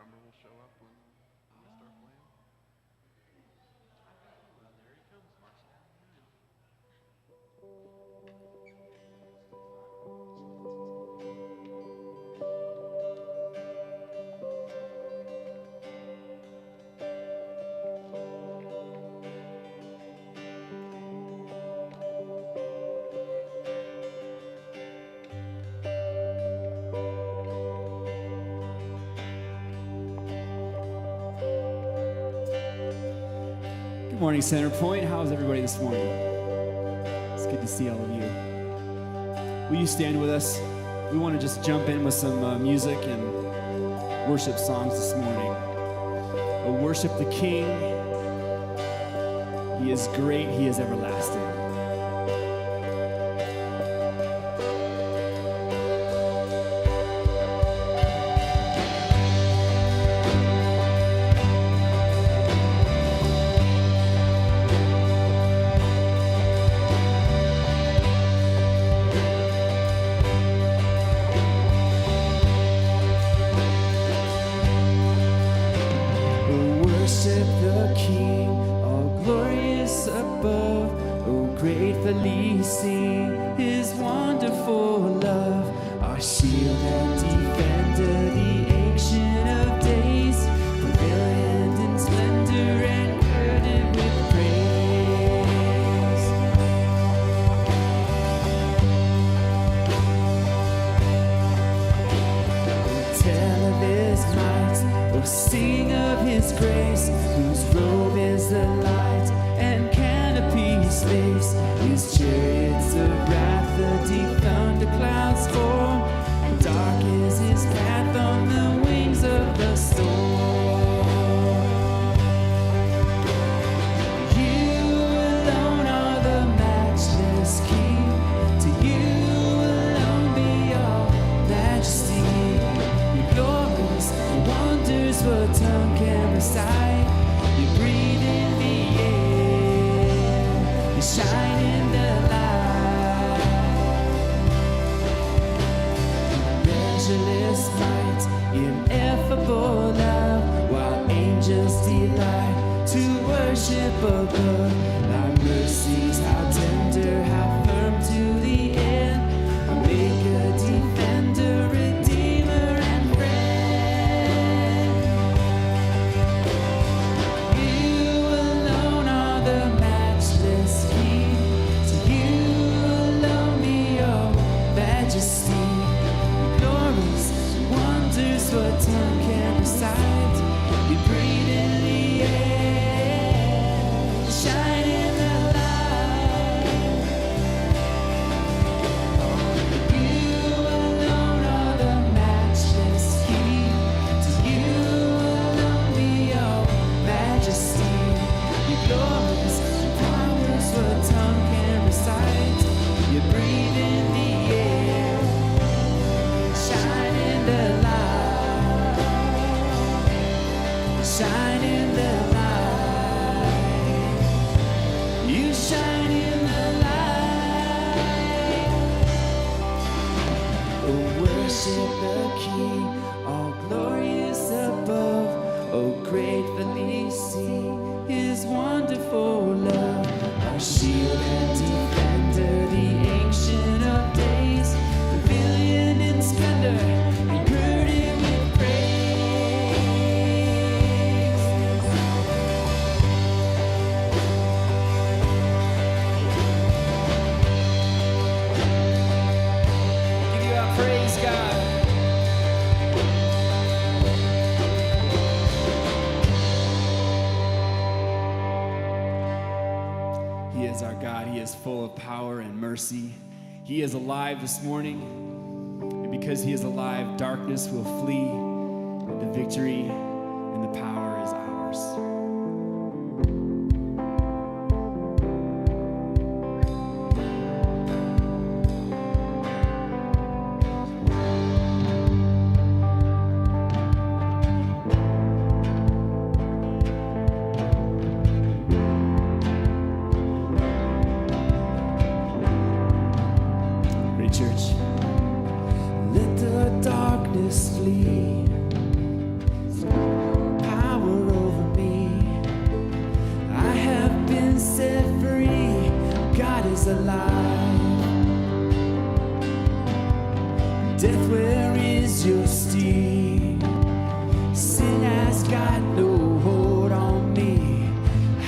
drummer will show up when we start playing. Well, there he comes, marching down the aisle. Good morning, Center Point. How's everybody this morning? It's good to see all of you. Will you stand with us? We want to just jump in with some music and worship songs this morning. We'll worship the King. He is great. He is everlasting. Gratefully sing His wonderful love, our shield and defender, the Ancient of Days, brilliant in splendor and girded with praise. Oh, tell of His might, oh, sing of His grace, whose robe is the light and canopy's face. His chariots of wrath, the deep thunder clouds form. Dark is His path on the wings of the storm. You alone are the matchless King. To you alone be all majesty. Your glories, your wonders, what tongue can recite. You breathe in the air, you shine in the light. Measureless might, ineffable love, while angels delight to worship above. Thy mercies, how tender, how firm to the end. A maker, defender, redeemer, and friend. You alone are the matchless King. To you alone be all majesty. Glories, wonders, what tongue can recite. You breathe in the air, shine in the light. You alone are the matchless King. To you alone be all majesty. Your glories, wonders, what tongue can recite. You breathe in the air, shine in the light, shine in the light. You shine in the light. Oh, worship the King, all glorious above. Oh, gratefully sing His wonderful love, our shield and defender, the Ancient of Days, pavilion in splendor and girded with praise. Give you our praise, God. He is our God. He is full of power and mercy. He is alive this morning. And because He is alive, darkness will flee. And the victory and the power is ours. Ready, church? Let the darkness flee. alive. Death, where is your sting? Sin has got no hold on me.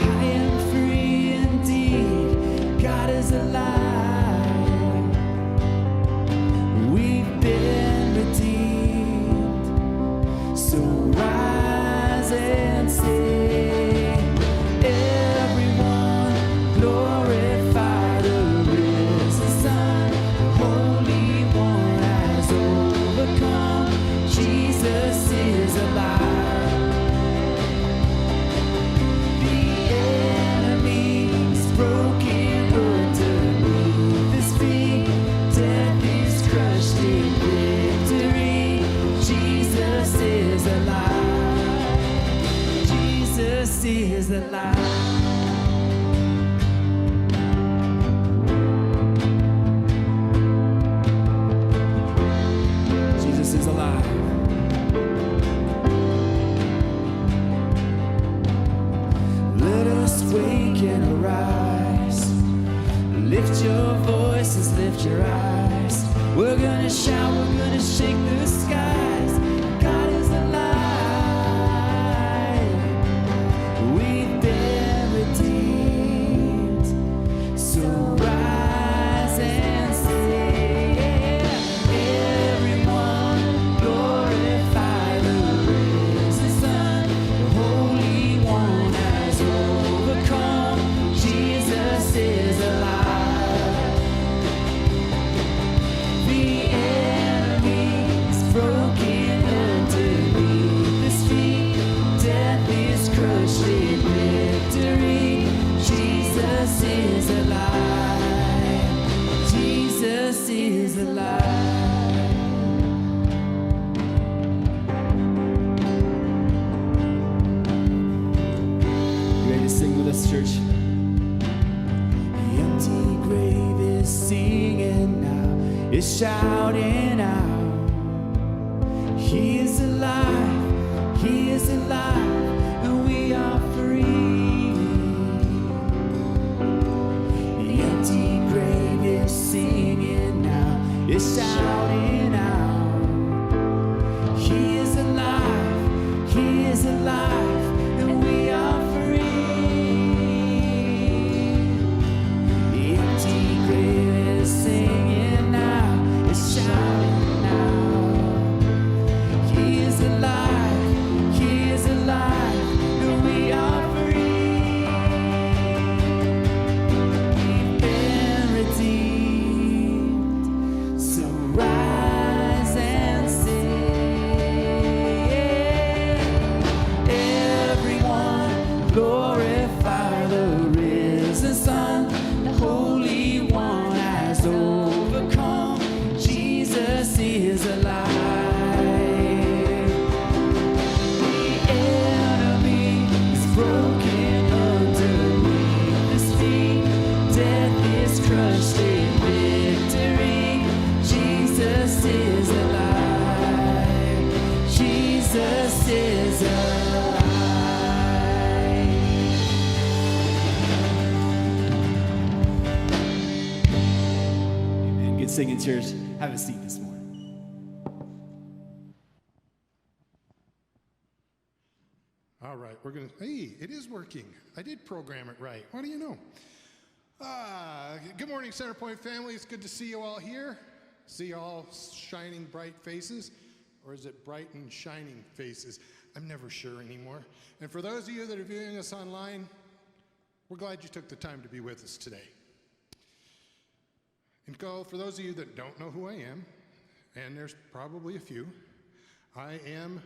I am free indeed. God is alive. We've been redeemed. So rise and sing. Everyone glorify the risen Son. The Holy One has overcome. Jesus is alive. The enemy is broken underneath his feet. Death is crushed in victory. Jesus is alive. Jesus is alive. Jesus is alive. Let us wake and arise. Lift your voices, lift your eyes. We're gonna shout, we're gonna shake the skies. God is alive. We've been redeemed. So rise and sing. Everyone glorify the risen Son. The Holy One has overcome. Jesus is alive. The enemy is broken underneath his feet. Death is crushed in victory. Jesus is alive. Jesus is alive. You ready to sing with us, church? The empty grave is singing now, is shouting out. He is alive, he is alive, and we are free. The empty grave is singing now, is shouting out. He is alive, he is alive, and we are free. The empty grave is singing now, is shouting now. He is alive, he is alive, and we are free. We've been redeemed. So rise and sing. Everyone glorify the risen Son. The Holy One has overcome. Jesus is alive. The enemy is broken underneath his feet. Death is crushed in victory. Jesus is alive. Jesus is alive. Amen. Good singing, church. Have a seat this morning. All right, we're going to, hey, it is working. I did program it right. What do you know? Good morning, Centerpoint family. It's good to see you all here. See all shining bright faces. Or is it bright and shining faces? I'm never sure anymore. And for those of you that are viewing us online, we're glad you took the time to be with us today. And for those of you that don't know who I am, and there's probably a few, I am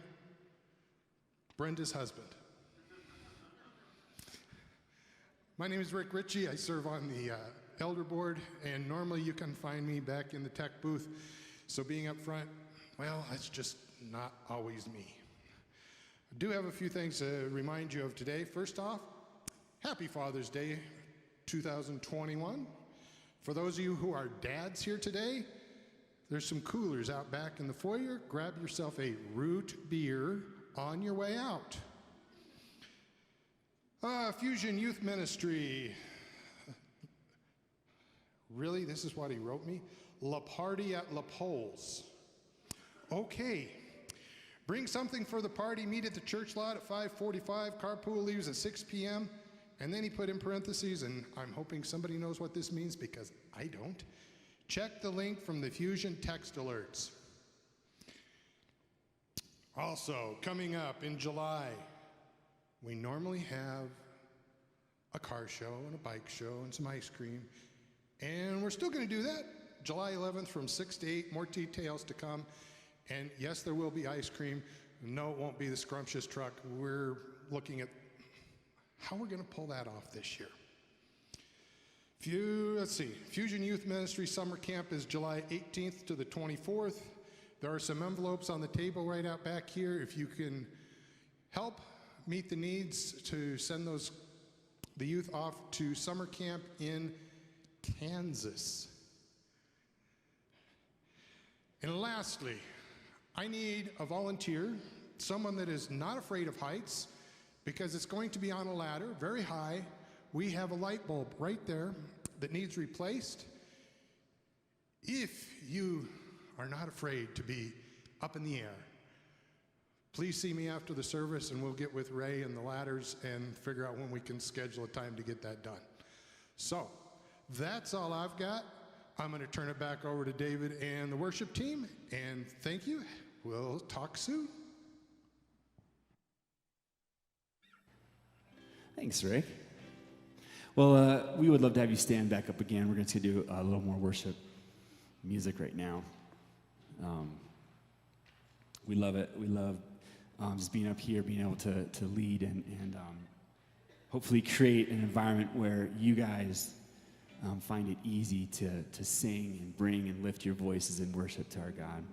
Brenda's husband. My name is Rick Ritchie. I serve on the elder board, and normally you can find me back in the tech booth. So being up front, well, that's just not always me. I do have a few things to remind you of today. First off, happy Father's Day 2021. For those of you who are dads here today, there's some coolers out back in the foyer. Grab yourself a root beer on your way out. Fusion Youth Ministry. Really? This is what he wrote me? La Party at La Pole's. Okay. Bring something for the party. Meet at the church lot at 5:45. Carpool leaves at 6 p.m. And then he put in parentheses, and I'm hoping somebody knows what this means because I don't. Check the link from the Fusion text alerts. Also, coming up in July, we normally have a car show and a bike show and some ice cream. And we're still going to do that. July 11th from 6 to 8, more details to come. And yes, there will be ice cream. No, it won't be the scrumptious truck. We're looking at how we're going to pull that off this year. Let's see. Fusion Youth Ministry Summer Camp is July 18th to the 24th. There are some envelopes on the table right out back here. If you can help meet the needs to send the youth off to summer camp in Kansas. And lastly, I need a volunteer, someone that is not afraid of heights, because it's going to be on a ladder, very high. We have a light bulb right there that needs replaced. If you are not afraid to be up in the air, please see me after the service and we'll get with Ray and the ladders and figure out when we can schedule a time to get that done. So, that's all I've got. I'm going to turn it back over to David and the worship team, and thank you. We'll talk soon. Thanks, Rick. Well, we would love to have you stand back up again. We're going to do a little more worship music right now. We love it. We love just being up here, being able to lead and hopefully create an environment where you guys find it easy to sing and bring and lift your voices in worship to our God.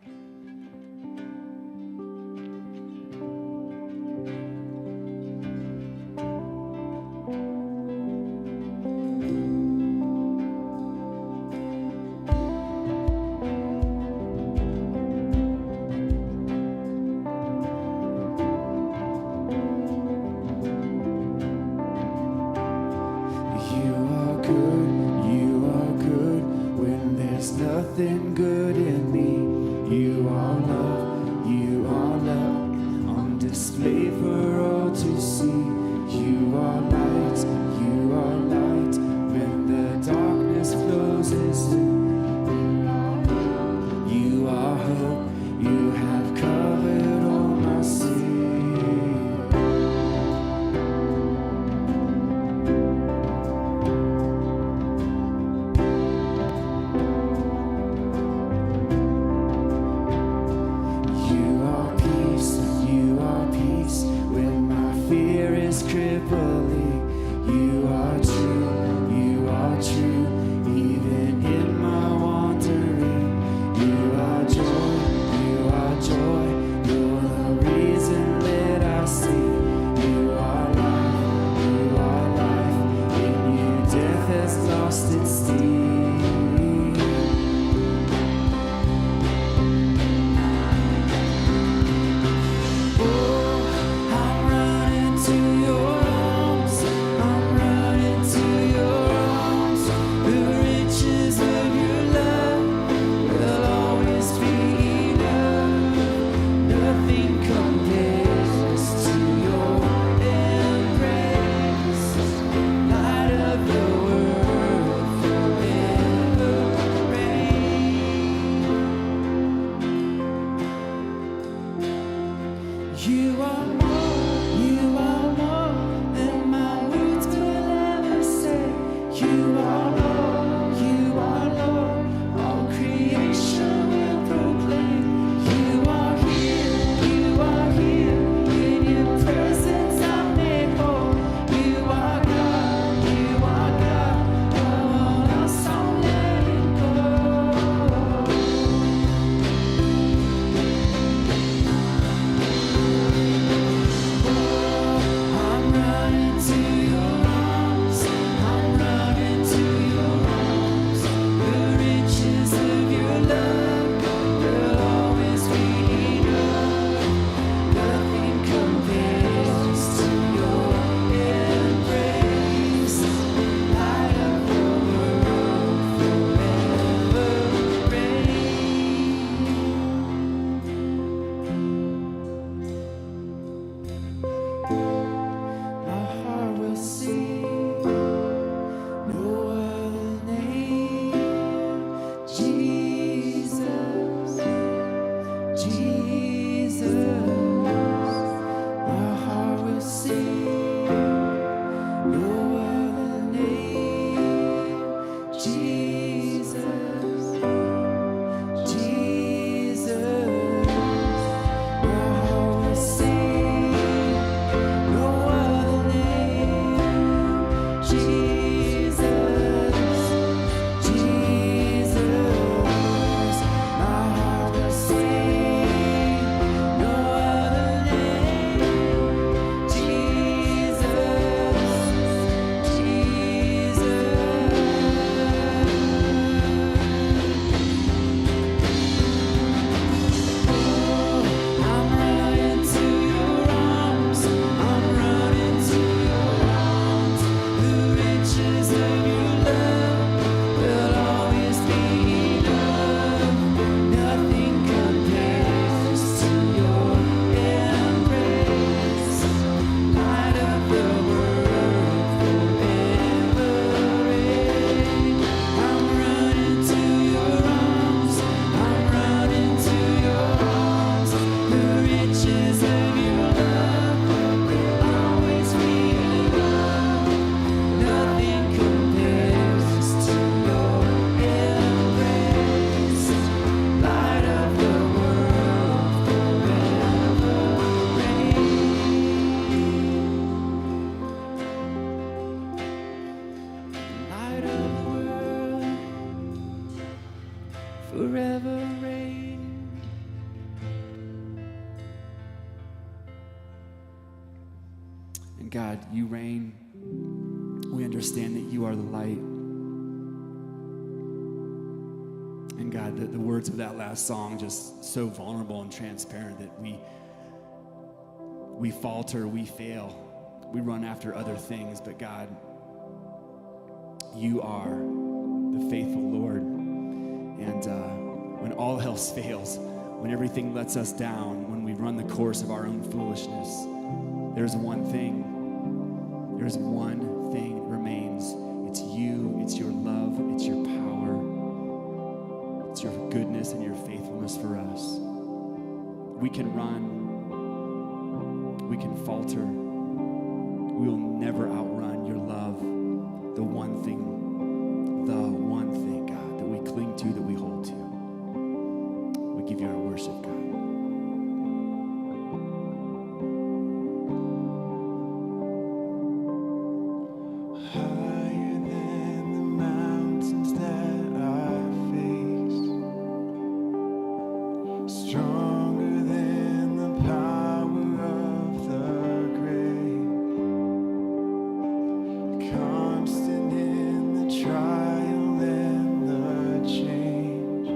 Nothing good in me. You are love on display for all to see. You are light when the darkness closes in. You are hope, you have covered all my sin. And God, you reign. We understand that you are the light. And God, the words of that last song just so vulnerable and transparent that we falter, we fail, we run after other things. But God, you are the faithful Lord. And when all else fails, when everything lets us down, when we run the course of our own foolishness, there's one thing. There's one thing that remains. It's you, it's your love, it's your power, it's your goodness and your faithfulness for us. We can run, we can falter. We will never outrun your love, the one thing, God, that we cling to, that we hold to. We give you our worship, God. Higher than the mountains that I face, stronger than the power of the grave, constant in the trial and the change.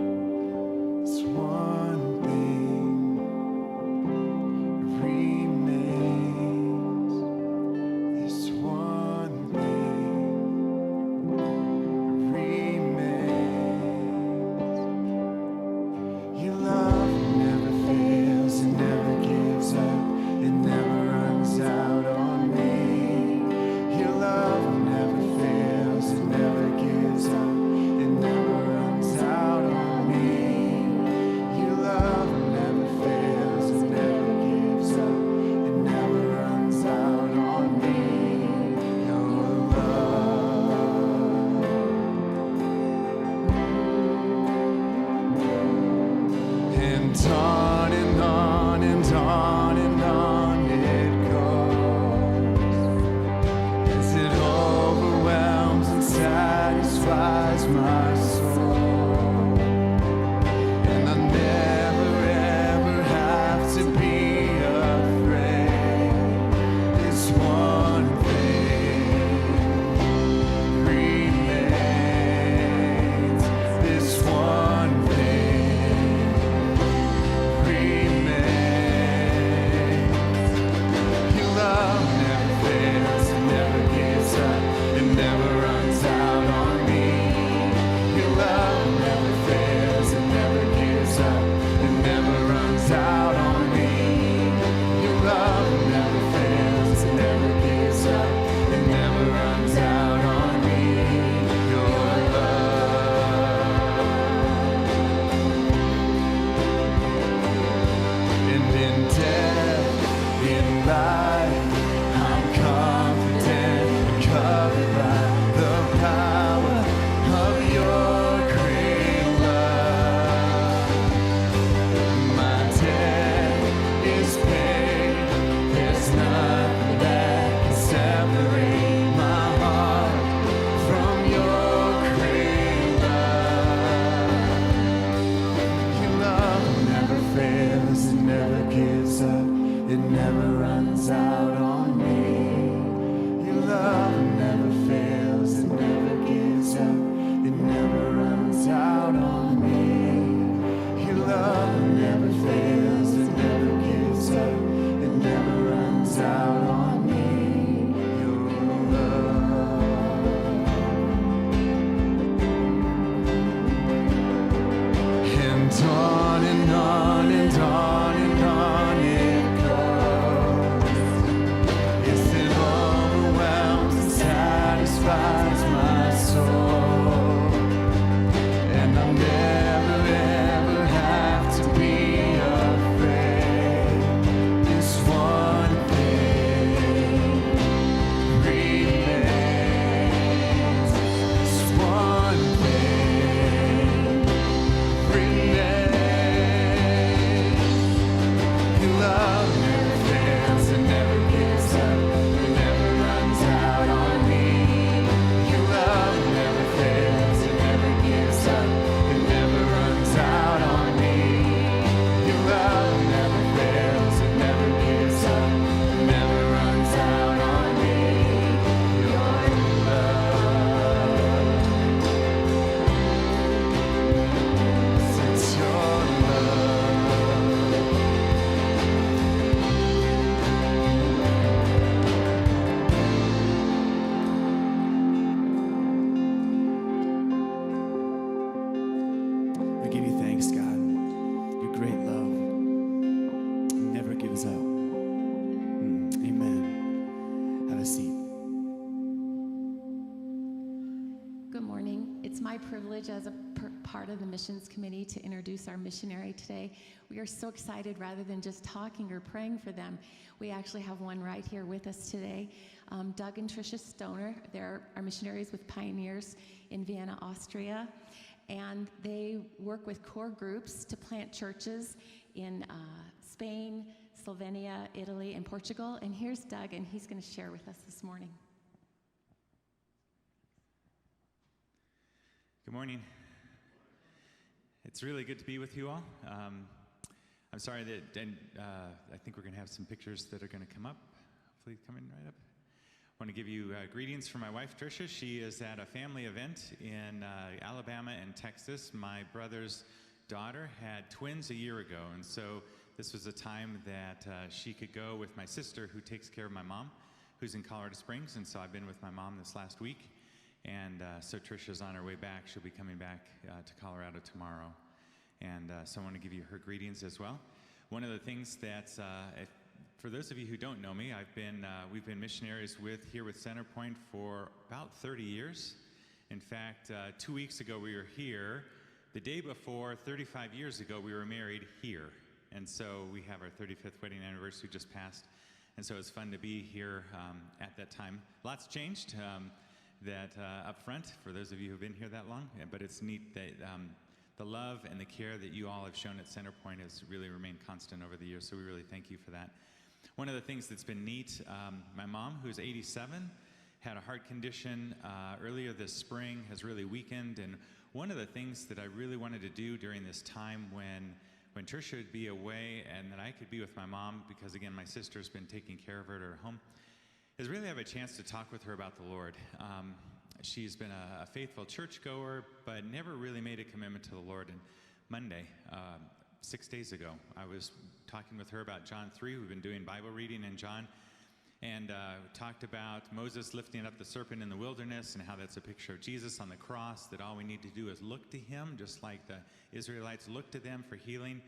It's one thing remains. This one thing remains. Your love never fails, it never gives up, it never runs out on me. Your love never fails, it never gives up, it never runs out on me. Your love never fails, it never gives up, it never runs out on me. Your love. And on and on and on and on it goes, as it overwhelms and satisfies my soul. And I never ever have to be afraid. This one thing remains. This one thing remains. Your love never fails, it never gives up, it never runs out on me. Your love never fails, it never gives up, it never runs out on me. Your love never fails, it never gives up, it never runs out on me. Your love. And in death, in life, I'm confident and covered by the power of your great love. My debt is paid, there's nothing that can separate my heart from your great love. Your love never fails, it never gives up, it never runs out on me. Your love never fails, it never gives up, it never runs out on me. Your love never fails, it never gives up, it never runs out on me. Your love. And on and on and on and on it goes, It's my privilege as a part of the missions committee to introduce our missionary today. We are so excited. Rather than just talking or praying for them, we actually have one right here with us today. Doug and Tricia Stoner, they're our missionaries with Pioneers in Vienna, Austria, and they work with core groups to plant churches in Spain, Slovenia, Italy, and Portugal. And here's Doug, and he's going to share with us this morning. Good morning. It's really good to be with you all. I'm sorry that, and I think we're going to have some pictures that are going to come up. Hopefully coming right up. I want to give you greetings from my wife, Tricia. She is at a family event in Alabama and Texas. My brother's daughter had twins a year ago, and so this was a time that she could go with my sister, who takes care of my mom, who's in Colorado Springs, and so I've been with my mom this last week. And so Tricia's on her way back. She'll be coming back to Colorado tomorrow. And so I want to give you her greetings as well. One of the things that's, for those of you who don't know me, we've been missionaries here with Centerpoint for about 30 years. In fact, 2 weeks ago we were here. The day before, 35 years ago, we were married here. And so we have our 35th wedding anniversary just passed. And so it's fun to be here at that time. Lots changed. Up front, for those of you who've been here that long, but it's neat that the love and the care that you all have shown at Centerpoint has really remained constant over the years, so we really thank you for that. One of the things that's been neat, my mom, who's 87, had a heart condition earlier this spring, has really weakened, and one of the things that I really wanted to do during this time when Tricia would be away and that I could be with my mom, because again, my sister's been taking care of her at her home, is really have a chance to talk with her about the Lord. She's been a faithful churchgoer, but never really made a commitment to the Lord. And Monday, 6 days ago, I was talking with her about John 3. We've been doing Bible reading in John, and talked about Moses lifting up the serpent in the wilderness and how that's a picture of Jesus on the cross, that all we need to do is look to him, just like the Israelites looked to them for healing.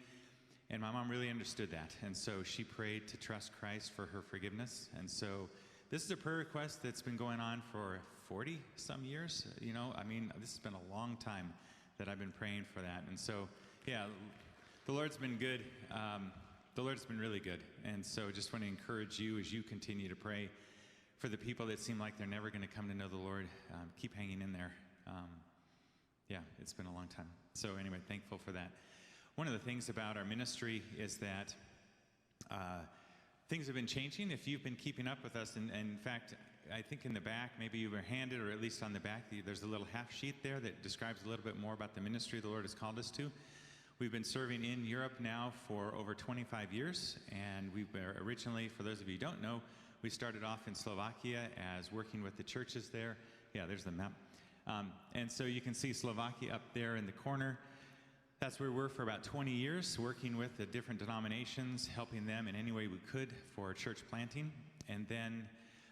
And my mom really understood that, and so she prayed to trust Christ for her forgiveness. And so this is a prayer request that's been going on for 40 some years. You know, I mean, this has been a long time that I've been praying for that. And so, yeah, the Lord's been good. The Lord's been really good. And so just want to encourage you as you continue to pray for the people that seem like they're never going to come to know the Lord. Keep hanging in there. Yeah, it's been a long time. So anyway, thankful for that. One of the things about our ministry is that things have been changing. If you've been keeping up with us, and in fact, I think in the back, maybe you were handed, or at least on the back, there's a little half sheet there that describes a little bit more about the ministry the Lord has called us to. We've been serving in Europe now for over 25 years, and we've been originally, for those of you who don't know, we started off in Slovakia as working with the churches there. Yeah, there's the map. And so you can see Slovakia up there in the corner. That's where we were for about 20 years, working with the different denominations, helping them in any way we could for church planting. And then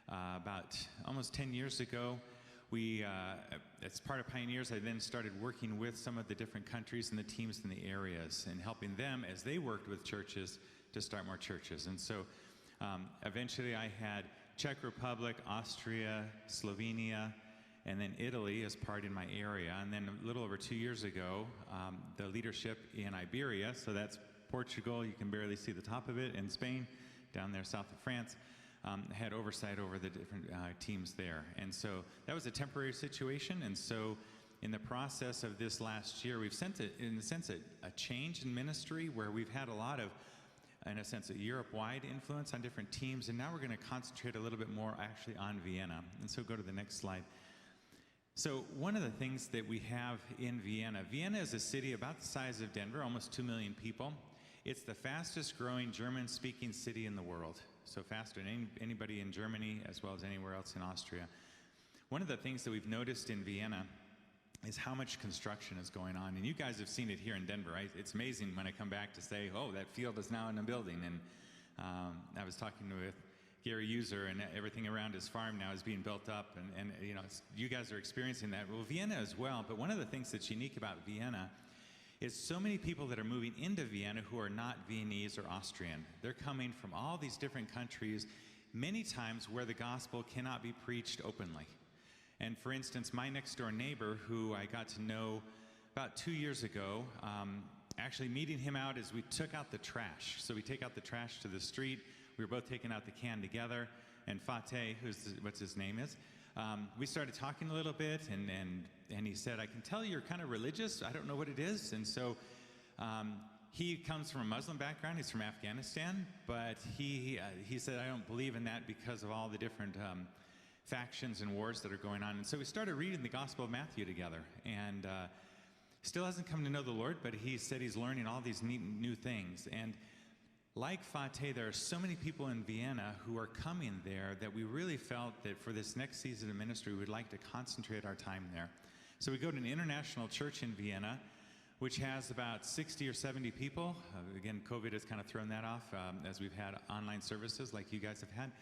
about almost 10 years ago, as part of Pioneers, I then started working with some of the different countries and the teams in the areas and helping them as they worked with churches to start more churches. And so eventually I had Czech Republic, Austria, Slovenia, and then Italy as part in my area. And then a little over 2 years ago, the leadership in Iberia, so that's Portugal, you can barely see the top of it, and Spain, down there south of France, had oversight over the different teams there. And so that was a temporary situation. And so in the process of this last year, we've sent it, in a sense, a change in ministry where we've had a lot of, in a sense, a Europe-wide influence on different teams. And now we're going to concentrate a little bit more actually on Vienna. And so go to the next slide. So one of the things that we have in Vienna is a city about the size of Denver, almost 2 million people. It's the fastest growing German-speaking city in the world, so faster than anybody in Germany as well as anywhere else in Austria. One of the things that we've noticed in Vienna is how much construction is going on, and you guys have seen it here in Denver, right? It's amazing when I come back to say, oh, that field is now in a building, and I was talking with Gary User, and everything around his farm now is being built up, and you know, you guys are experiencing that. Well, Vienna as well, but one of the things that's unique about Vienna is so many people that are moving into Vienna who are not Viennese or Austrian. They're coming from all these different countries, many times where the gospel cannot be preached openly. And for instance, my next door neighbor, who I got to know about 2 years ago, actually meeting him out as we took out the trash. So we take out the trash to the street. We were both taking out the can together. And Fateh, what's his name is, we started talking a little bit, and he said, I can tell you're kind of religious. I don't know what it is. And so he comes from a Muslim background. He's from Afghanistan. But he said, I don't believe in that because of all the different factions and wars that are going on. And so we started reading the Gospel of Matthew together. And still hasn't come to know the Lord, but he said he's learning all these neat new things. And like Fateh, there are so many people in Vienna who are coming there that we really felt that for this next season of ministry, we'd like to concentrate our time there. So we go to an international church in Vienna, which has about 60 or 70 people. Again, COVID has kind of thrown that off as we've had online services like you guys have had.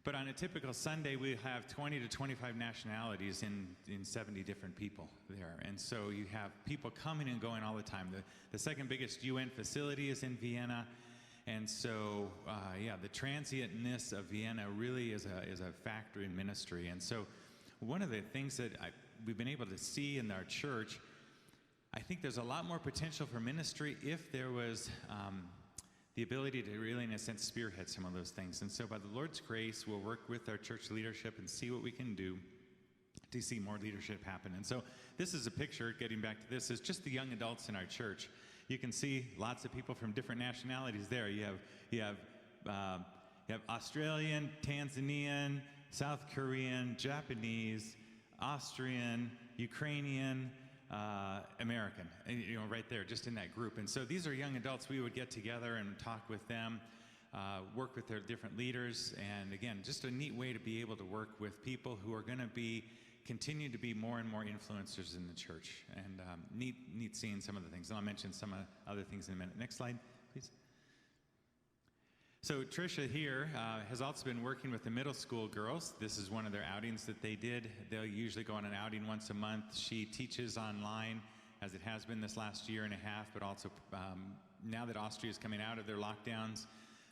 But on a typical Sunday, we have 20 to 25 nationalities in 70 different people there. And so you have people coming and going all the time. The second biggest UN facility is in Vienna. And so, the transientness of Vienna really is a factor in ministry. And so one of the things that we've been able to see in our church, I think there's a lot more potential for ministry if there was the ability to really, in a sense, spearhead some of those things. And so by the Lord's grace, we'll work with our church leadership and see what we can do to see more leadership happen. And so this is a picture, getting back to this, is just the young adults in our church. You can see lots of people from different nationalities there. You have Australian, Tanzanian, South Korean, Japanese, Austrian, Ukrainian, American, right there, just in that group. And so these are young adults. We would get together and talk with them, work with their different leaders, and again, just a neat way to be able to work with people who are going to continue to be more and more influencers in the church. And neat seeing some of the things. And I'll mention some other things in a minute. Next slide, please. So Tricia here has also been working with the middle school girls. This is one of their outings that they did. They'll usually go on an outing once a month. She teaches online, as it has been this last year and a half, but also now that Austria is coming out of their lockdowns,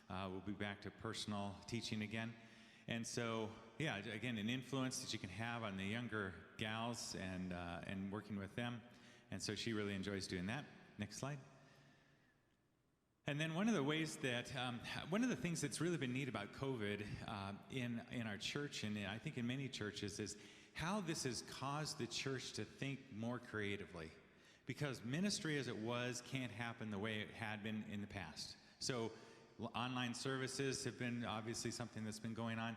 we'll be back to personal teaching again. And so, again, an influence that you can have on the younger gals and working with them. And so she really enjoys doing that. Next slide. And then one of the things that's really been neat about COVID in our church, and I think in many churches, is how this has caused the church to think more creatively. Because ministry as it was can't happen the way it had been in the past. So online services have been obviously something that's been going on.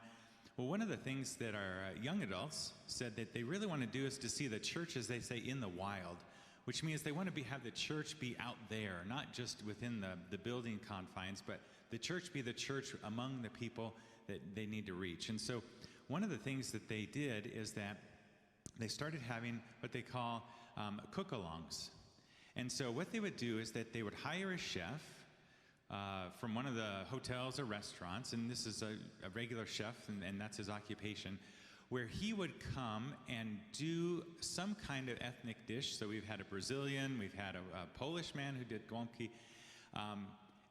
Well, one of the things that our young adults said that they really want to do is to see the church, as they say, in the wild, which means they want to have the church be out there, not just within the building confines, but the church be the church among the people that they need to reach. And so one of the things that they did is that they started having what they call cook-alongs. And so what they would do is that they would hire a chef from one of the hotels or restaurants, and this is a regular chef, and that's his occupation, where he would come and do some kind of ethnic dish. So we've had a Brazilian, we've had a Polish man who did gąbki.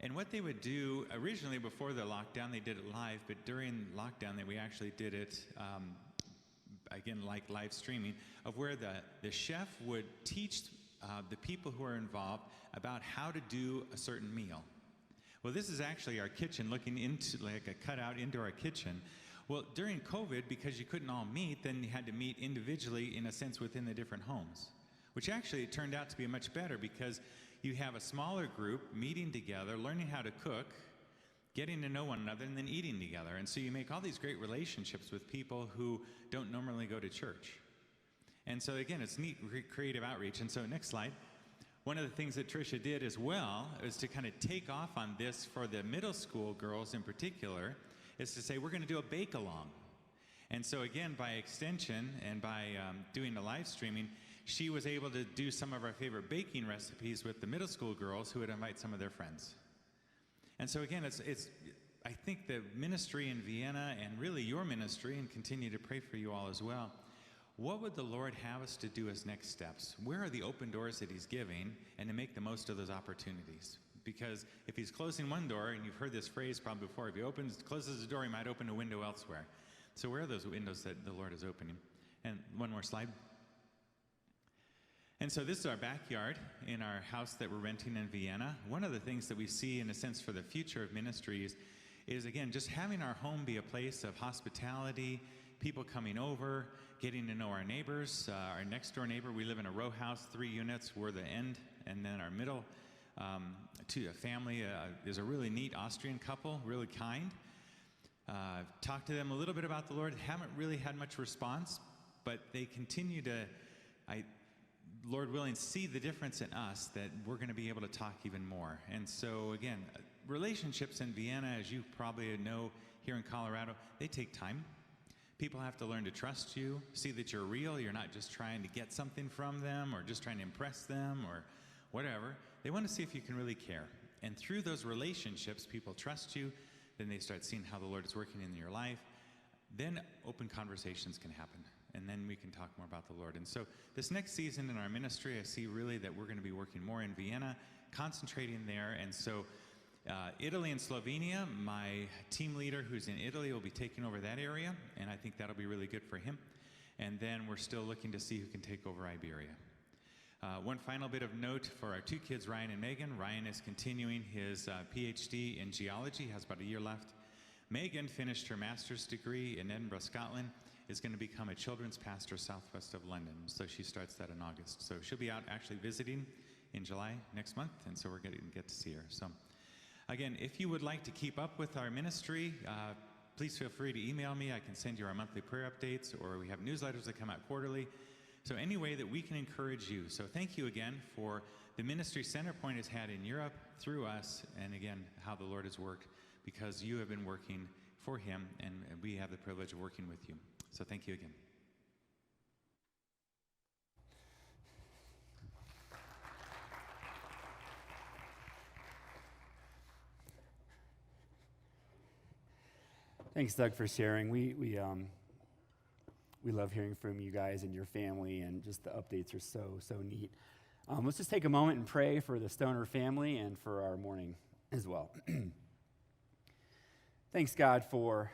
And what they would do, originally before the lockdown, they did it live, but during lockdown, we actually did it, again, like live streaming, of where the chef would teach the people who are involved about how to do a certain meal. Well, this is actually our kitchen, looking into like a cutout into our kitchen. Well, during COVID, because you couldn't all meet, then you had to meet individually, in a sense, within the different homes, which actually turned out to be much better because you have a smaller group meeting together, learning how to cook, getting to know one another, and then eating together. And so you make all these great relationships with people who don't normally go to church. And so, again, it's neat creative outreach. And so, next slide. One of the things that Tricia did as well is to kind of take off on this for the middle school girls in particular, is to say we're going to do a bake-along. And so again, by extension and by doing the live streaming, she was able to do some of our favorite baking recipes with the middle school girls who would invite some of their friends. And so again, it's I think the ministry in Vienna and really your ministry, and continue to pray for you all as well, what would the Lord have us to do as next steps? Where are the open doors that he's giving, and to make the most of those opportunities? Because if he's closing one door, and you've heard this phrase probably before, if he closes the door, he might open a window elsewhere. So where are those windows that the Lord is opening? And one more slide. And so this is our backyard in our house that we're renting in Vienna. One of the things that we see, in a sense, for the future of ministries is, again, just having our home be a place of hospitality, people coming over, getting to know our neighbors. Our next door neighbor, we live in a row house, 3 units. We're the end, and then our middle to a family is a really neat Austrian couple, really kind. Talked to them a little bit about the Lord. Haven't really had much response, but they continue to, Lord willing, see the difference in us that we're going to be able to talk even more. And so, again, relationships in Vienna, as you probably know here in Colorado, they take time. People have to learn to trust you, see that you're real. You're not just trying to get something from them or just trying to impress them or whatever. They want to see if you can really care. And through those relationships, people trust you. Then they start seeing how the Lord is working in your life. Then open conversations can happen. And then we can talk more about the Lord. And so this next season in our ministry, I see really that we're going to be working more in Vienna, concentrating there. And so Italy and Slovenia, my team leader who's in Italy will be taking over that area. And I think that'll be really good for him. And then we're still looking to see who can take over Iberia. One final bit of note for our 2 kids, Ryan and Megan. Ryan is continuing his PhD in geology, has about a year left. Megan finished her master's degree in Edinburgh, Scotland, is going to become a children's pastor southwest of London. So she starts that in August. So she'll be out actually visiting in July next month, and so we're going to get to see her. So again, if you would like to keep up with our ministry, please feel free to email me. I can send you our monthly prayer updates, or we have newsletters that come out quarterly. So any way that we can encourage you. So thank you again for the ministry Centerpoint has had in Europe through us, and again, how the Lord has worked, because you have been working for him, and we have the privilege of working with you. So thank you again. Thanks, Doug, for sharing. We love hearing from you guys and your family, and just the updates are so neat. Let's just take a moment and pray for the Stoner family and for our morning as well. Thanks, God, for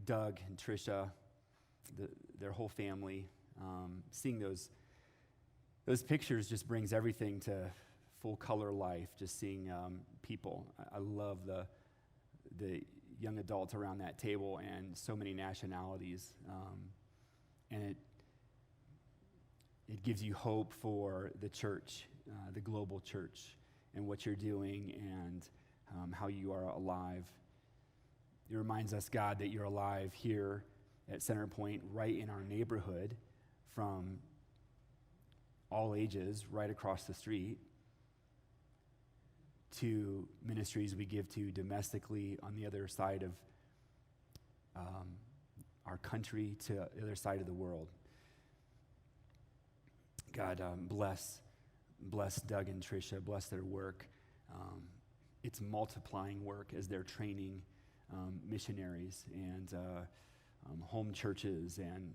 Doug and Tricia, their whole family. Seeing those pictures just brings everything to full color life. Just seeing people. I love the young adults around that table and so many nationalities, and it gives you hope for the church, the global church, and what you're doing, and how you are alive. It reminds us, God, that you're alive here at Centerpoint, right in our neighborhood, from all ages, right across the street, to ministries we give to domestically on the other side of our country, to the other side of the world. God, bless Doug and Tricia, bless their work. It's multiplying work as they're training missionaries and home churches and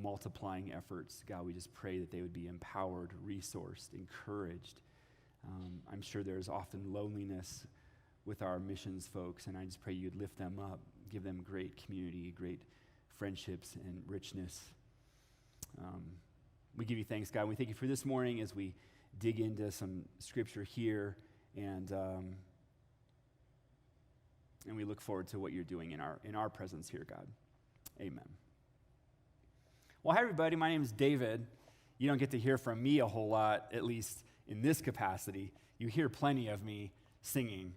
multiplying efforts. God, we just pray that they would be empowered, resourced, encouraged. I'm sure there's often loneliness with our missions folks, and I just pray you'd lift them up, give them great community, great friendships, and richness. We give you thanks, God. We thank you for this morning as we dig into some scripture here, and we look forward to what you're doing in our presence here, God. Amen. Well, hi, everybody. My name is David. You don't get to hear from me a whole lot, at least in this capacity. You hear plenty of me singing,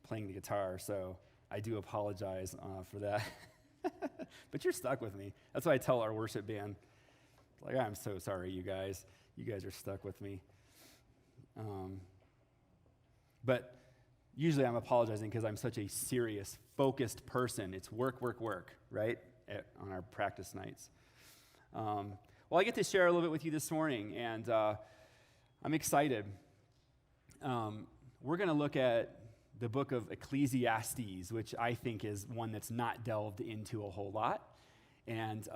playing the guitar, so I do apologize for that. But you're stuck with me. That's what I tell our worship band. Like, I'm so sorry, you guys. You guys are stuck with me. But usually I'm apologizing because I'm such a serious, focused person. It's work, right, on our practice nights. Well, I get to share a little bit with you this morning, and I'm excited. We're going to look at the book of Ecclesiastes, which I think is one that's not delved into a whole lot. And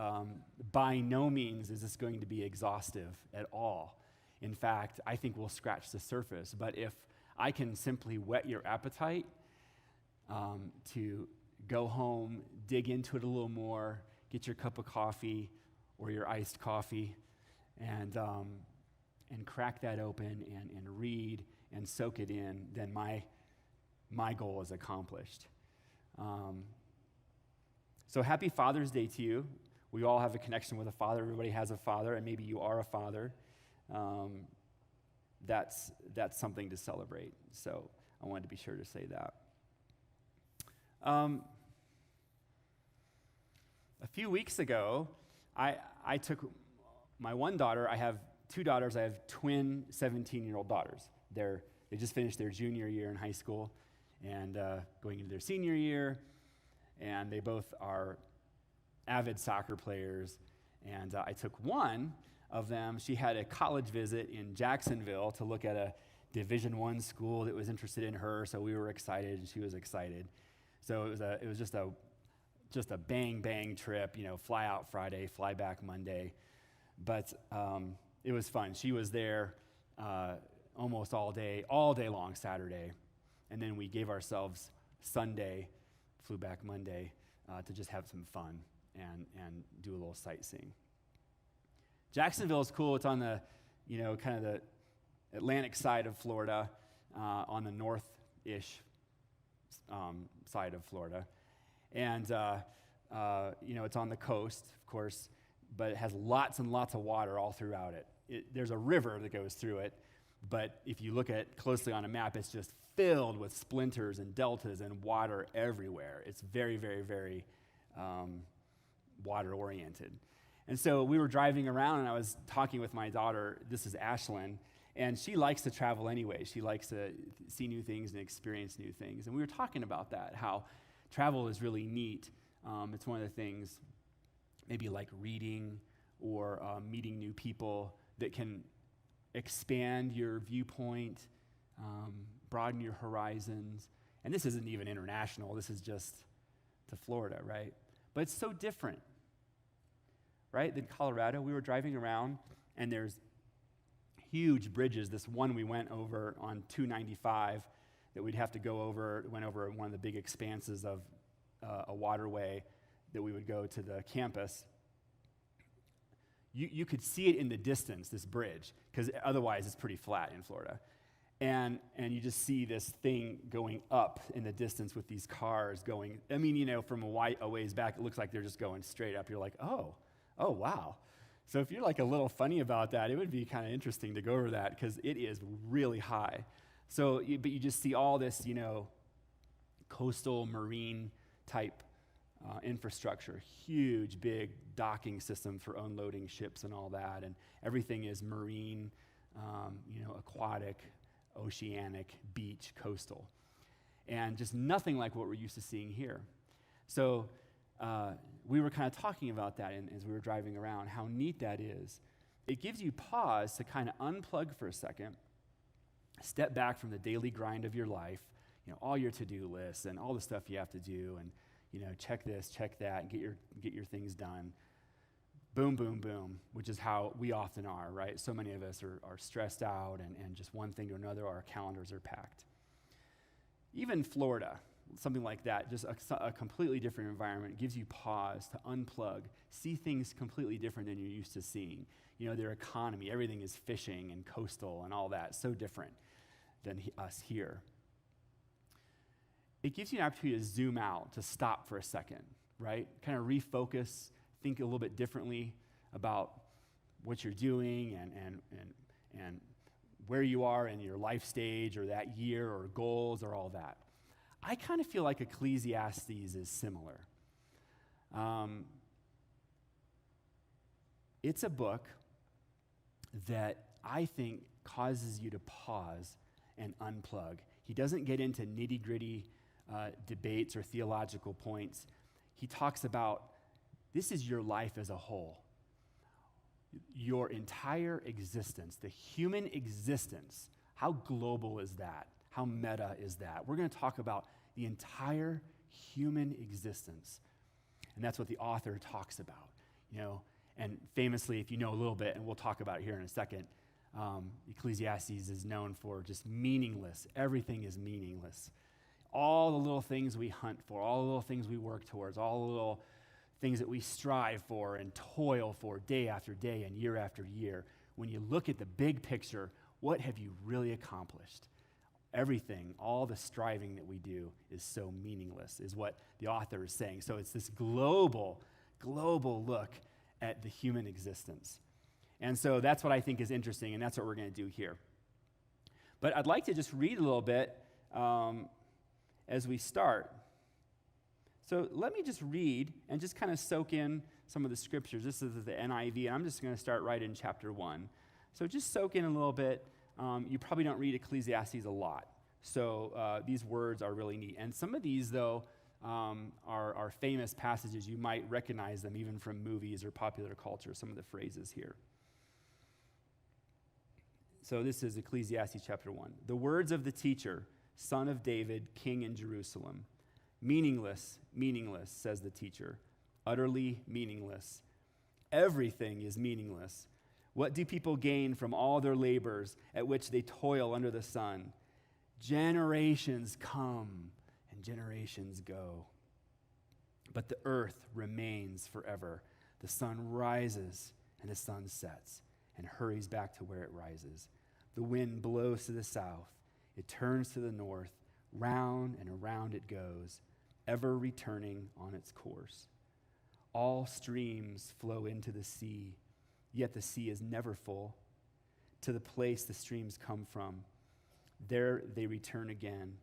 by no means is this going to be exhaustive at all. In fact, I think we'll scratch the surface. But if I can simply whet your appetite to go home, dig into it a little more, get your cup of coffee or your iced coffee and crack that open and read and soak it in, then my goal is accomplished. So happy Father's Day to you. We all have a connection with a father. Everybody has a father, and maybe you are a father. That's something to celebrate. So I wanted to be sure to say that. A few weeks ago, I took my one daughter. I have two daughters. I have twin 17-year-old daughters. They just finished their junior year in high school and going into their senior year, and they both are avid soccer players. And I took one of them. She had a college visit in Jacksonville to look at a Division I school that was interested in her, so we were excited, and she was excited. So it was just a bang trip, fly out Friday, fly back Monday. But it was fun. She was there almost all day long Saturday. And then we gave ourselves Sunday, flew back Monday to just have some fun and do a little sightseeing. Jacksonville is cool. It's on the, kind of the Atlantic side of Florida, on the north-ish side of Florida. And, it's on the coast, of course, but it has lots and lots of water all throughout it. There's a river that goes through it, but if you look at closely on a map, it's just filled with splinters and deltas and water everywhere. It's very, very, very water-oriented. And so we were driving around, and I was talking with my daughter. This is Ashlyn, and she likes to travel anyway. She likes to see new things and experience new things. And we were talking about that, how travel is really neat. It's one of the things, maybe like reading or meeting new people, that can expand your viewpoint, broaden your horizons. And this isn't even international. This is just to Florida, right? But it's so different, right, than Colorado. We were driving around, and there's huge bridges. This one we went over on 295 that we'd have to go over, went over one of the big expanses of a waterway that we would go to the campus. You could see it in the distance, this bridge, because otherwise it's pretty flat in Florida. And you just see this thing going up in the distance with these cars going. I mean, from a ways back, it looks like they're just going straight up. You're like, oh, wow. So if you're like a little funny about that, it would be kind of interesting to go over that because it is really high. So, but you just see all this, coastal marine type infrastructure, huge, big docking system for unloading ships and all that, and everything is marine, aquatic, oceanic, beach, coastal, and just nothing like what we're used to seeing here. So we were kind of talking about that as we were driving around, how neat that is. It gives you pause to kind of unplug for a second, step back from the daily grind of your life, all your to-do lists and all the stuff you have to do, and check this, check that, and get your things done. Boom, boom, boom, which is how we often are, right? So many of us are stressed out, and just one thing to another, our calendars are packed. Even Florida, something like that, just a completely different environment, gives you pause to unplug, see things completely different than you're used to seeing. Their economy, everything is fishing and coastal and all that, so different than us here. It gives you an opportunity to zoom out, to stop for a second, right? Kind of refocus, think a little bit differently about what you're doing and where you are in your life stage or that year or goals or all that. I kind of feel like Ecclesiastes is similar. It's a book that I think causes you to pause and unplug. He doesn't get into nitty-gritty debates or theological points. He talks about this is your life as a whole. Your entire existence, the human existence. How global is that? How meta is that? We're going to talk about the entire human existence. And that's what the author talks about, And famously, if you know a little bit, and we'll talk about it here in a second, Ecclesiastes is known for just meaningless. Everything is meaningless. All the little things we hunt for, all the little things we work towards, all the little things that we strive for and toil for day after day and year after year, when you look at the big picture, what have you really accomplished? Everything, all the striving that we do is so meaningless, is what the author is saying. So it's this global look at the human existence. And so that's what I think is interesting, and that's what we're going to do here. But I'd like to just read a little bit as we start. So let me just read and just kind of soak in some of the scriptures. This is the NIV, and I'm just going to start right in chapter 1. So just soak in a little bit. You probably don't read Ecclesiastes a lot, so these words are really neat. And some of these, though, are famous passages. You might recognize them even from movies or popular culture, some of the phrases here. So this is Ecclesiastes chapter 1. The words of the teacher, son of David, king in Jerusalem. Meaningless, meaningless, says the teacher. Utterly meaningless. Everything is meaningless. What do people gain from all their labors at which they toil under the sun? Generations come and generations go. But the earth remains forever. The sun rises and the sun sets and hurries back to where it rises. The wind blows to the south. It turns to the north. Round and around it goes, ever returning on its course. All streams flow into the sea, yet the sea is never full. To the place the streams come from, there they return again.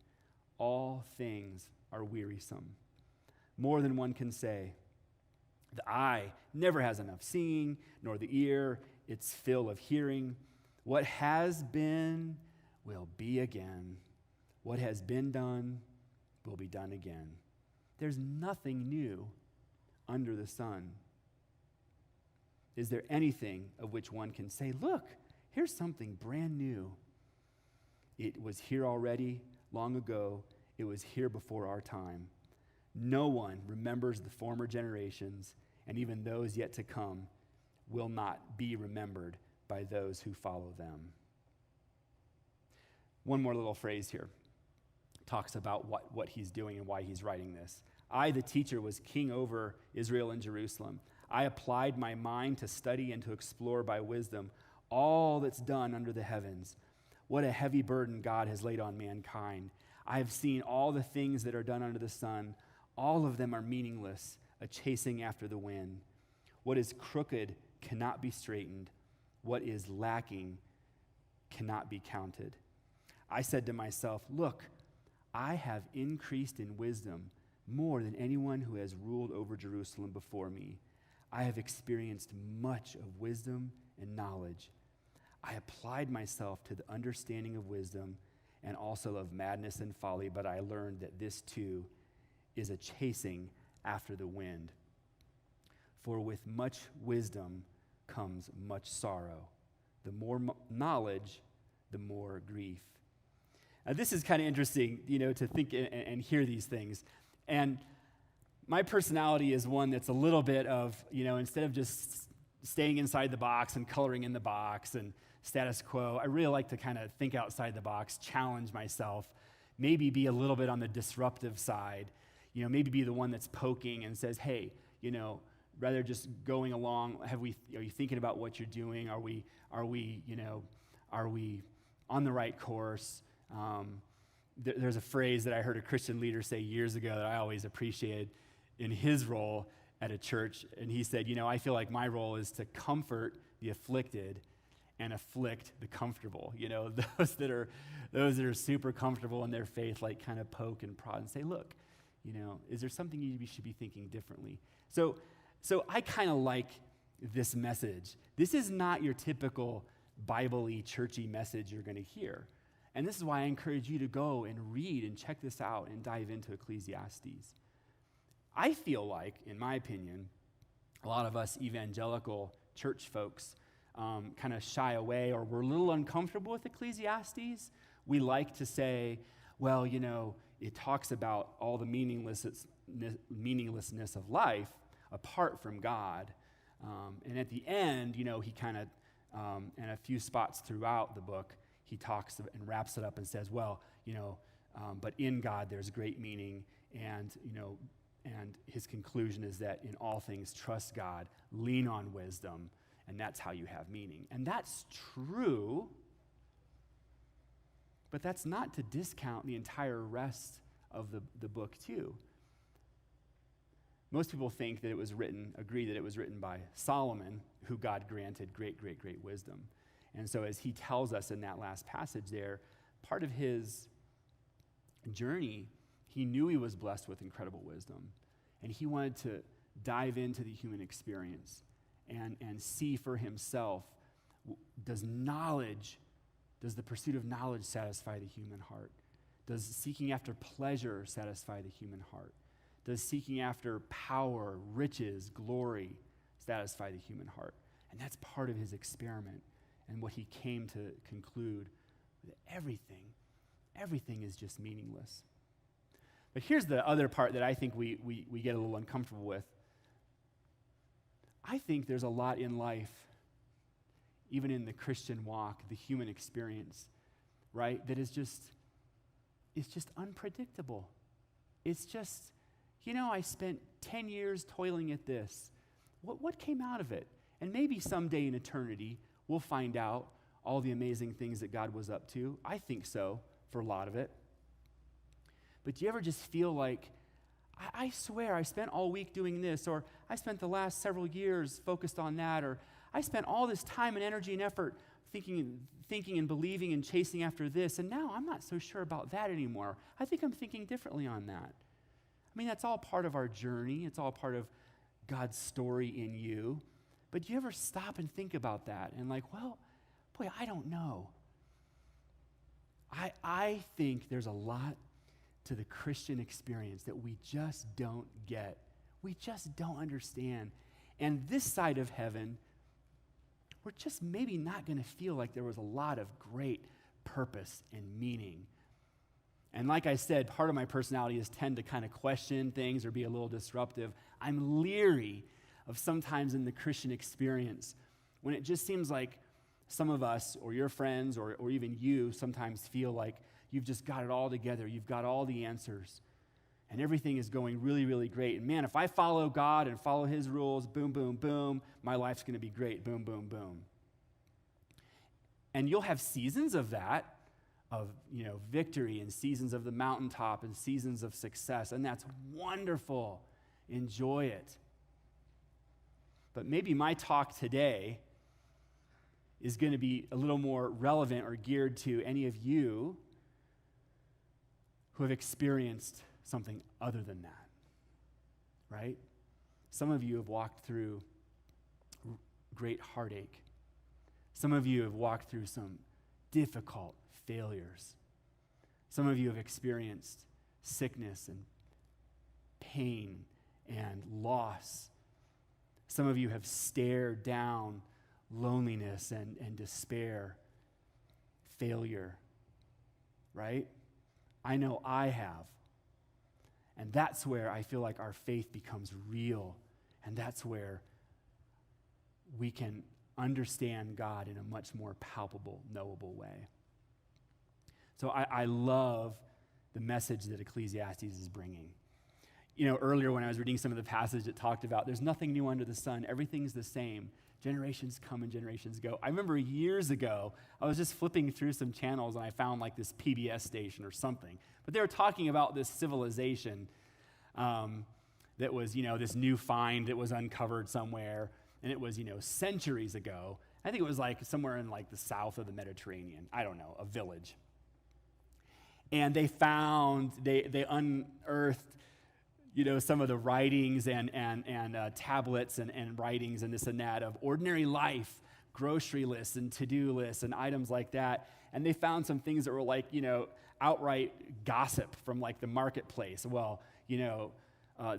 All things are wearisome. More than one can say. The eye never has enough seeing, nor the ear its fill of hearing. What has been will be again. What has been done will be done again. There's nothing new under the sun. Is there anything of which one can say, look, here's something brand new? It was here already, long ago. It was here before our time. No one remembers the former generations, and even those yet to come will not be remembered by those who follow them. One more little phrase here. Talks about what he's doing and why he's writing this. I, the teacher, was king over Israel and Jerusalem. I applied my mind to study and to explore by wisdom all that's done under the heavens. What a heavy burden God has laid on mankind. I have seen all the things that are done under the sun. All of them are meaningless, a chasing after the wind. What is crooked cannot be straightened. What is lacking cannot be counted. I said to myself, look, I have increased in wisdom more than anyone who has ruled over Jerusalem before me. I have experienced much of wisdom and knowledge. I applied myself to the understanding of wisdom and also of madness and folly, but I learned that this too is a chasing after the wind. For with much wisdom comes much sorrow. The more knowledge, the more grief. This is kind of interesting, to think and hear these things. And my personality is one that's a little bit of, instead of just staying inside the box and coloring in the box and status quo, I really like to kind of think outside the box, challenge myself, maybe be a little bit on the disruptive side, maybe be the one that's poking and says, hey, rather just going along, are you thinking about what you're doing? Are we on the right course? There's a phrase that I heard a Christian leader say years ago that I always appreciated in his role at a church, and he said, I feel like my role is to comfort the afflicted and afflict the comfortable. Those that are super comfortable in their faith, like kind of poke and prod and say, look, is there something you should be thinking differently? So I kind of like this message. This is not your typical Bible-y, churchy message you're going to hear. And this is why I encourage you to go and read and check this out and dive into Ecclesiastes. I feel like, in my opinion, a lot of us evangelical church folks kind of shy away, or we're a little uncomfortable with Ecclesiastes. We like to say, well, it talks about all the meaninglessness of life apart from God. And at the end, he kind of, in a few spots throughout the book, he talks and wraps it up and says, well, but in God there's great meaning, and, And his conclusion is that in all things, trust God, lean on wisdom, and that's how you have meaning. And that's true, but that's not to discount the entire rest of the book, too. Most people think that agree that it was written by Solomon, who God granted great, great, great wisdom. And so as he tells us in that last passage there, part of his journey, he knew he was blessed with incredible wisdom, and he wanted to dive into the human experience and see for himself, does the pursuit of knowledge satisfy the human heart? Does seeking after pleasure satisfy the human heart? Does seeking after power, riches, glory satisfy the human heart? And that's part of his experiment and what he came to conclude that everything is just meaningless. But here's the other part that I think we get a little uncomfortable with. I think there's a lot in life, even in the Christian walk, the human experience, right, that is just unpredictable. It's just, I spent 10 years toiling at this. What came out of it? And maybe someday in eternity, we'll find out all the amazing things that God was up to. I think so, for a lot of it. But do you ever just feel like, I swear I spent all week doing this, or I spent the last several years focused on that, or I spent all this time and energy and effort thinking and believing and chasing after this, and now I'm not so sure about that anymore. I think I'm thinking differently on that. I mean, that's all part of our journey. It's all part of God's story in you. But do you ever stop and think about that and I don't know. I think there's a lot to the Christian experience that we just don't get. We just don't understand. And this side of heaven, we're just maybe not going to feel like there was a lot of great purpose and meaning. And like I said, part of my personality is tend to kind of question things or be a little disruptive. I'm leery of sometimes in the Christian experience when it just seems like some of us or your friends or even you sometimes feel like you've just got it all together. You've got all the answers. And everything is going really, really great. And man, if I follow God and follow his rules, boom, boom, boom, my life's going to be great. Boom, boom, boom. And you'll have seasons of that, of victory, and seasons of the mountaintop and seasons of success. And that's wonderful. Enjoy it. But maybe my talk today is going to be a little more relevant or geared to any of you who have experienced something other than that, right? Some of you have walked through great heartache. Some of you have walked through some difficult failures. Some of you have experienced sickness and pain and loss. Some of you have stared down loneliness and despair, failure, right? I know I have. And that's where I feel like our faith becomes real. And that's where we can understand God in a much more palpable, knowable way. So I love the message that Ecclesiastes is bringing. Earlier when I was reading some of the passage, it talked about there's nothing new under the sun. Everything's the same. Generations come and generations go. I remember years ago, I was just flipping through some channels and I found like this PBS station or something. But they were talking about this civilization that was, this new find that was uncovered somewhere. And it was, centuries ago. I think it was like somewhere in like the south of the Mediterranean. I don't know, a village. And they unearthed some of the writings and tablets and writings and this and that of ordinary life, grocery lists and to-do lists and items like that. And they found some things that were like, outright gossip from like the marketplace. Well,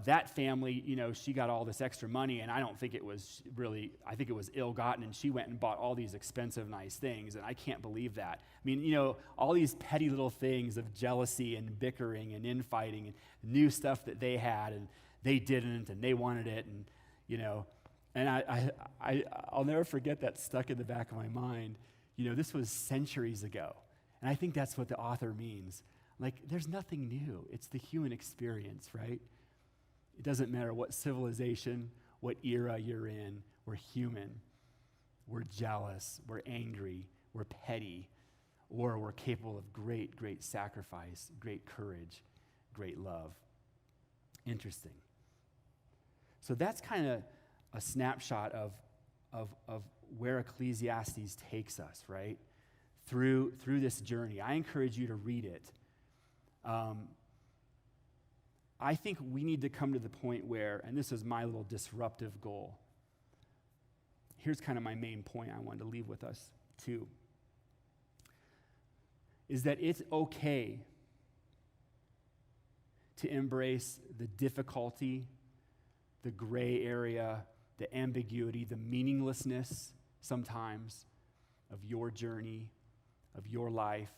that family, she got all this extra money, and I don't think it was really, I think it was ill-gotten, and she went and bought all these expensive, nice things, and I can't believe that. I mean, all these petty little things of jealousy and bickering and infighting and new stuff that they had, and they didn't, and they wanted it, and, I'll never forget that stuck in the back of my mind. This was centuries ago, and I think that's what the author means. Like, there's nothing new. It's the human experience, right? It doesn't matter what civilization, what era you're in. We're human. We're jealous. We're angry. We're petty. Or we're capable of great, great sacrifice, great courage, great love. Interesting. So that's kind of a snapshot of where Ecclesiastes takes us, right? Through this journey. I encourage you to read it. I think we need to come to the point where, and this is my little disruptive goal. Here's kind of my main point I wanted to leave with us too. Is that it's okay to embrace the difficulty, the gray area, the ambiguity, the meaninglessness sometimes of your journey, of your life,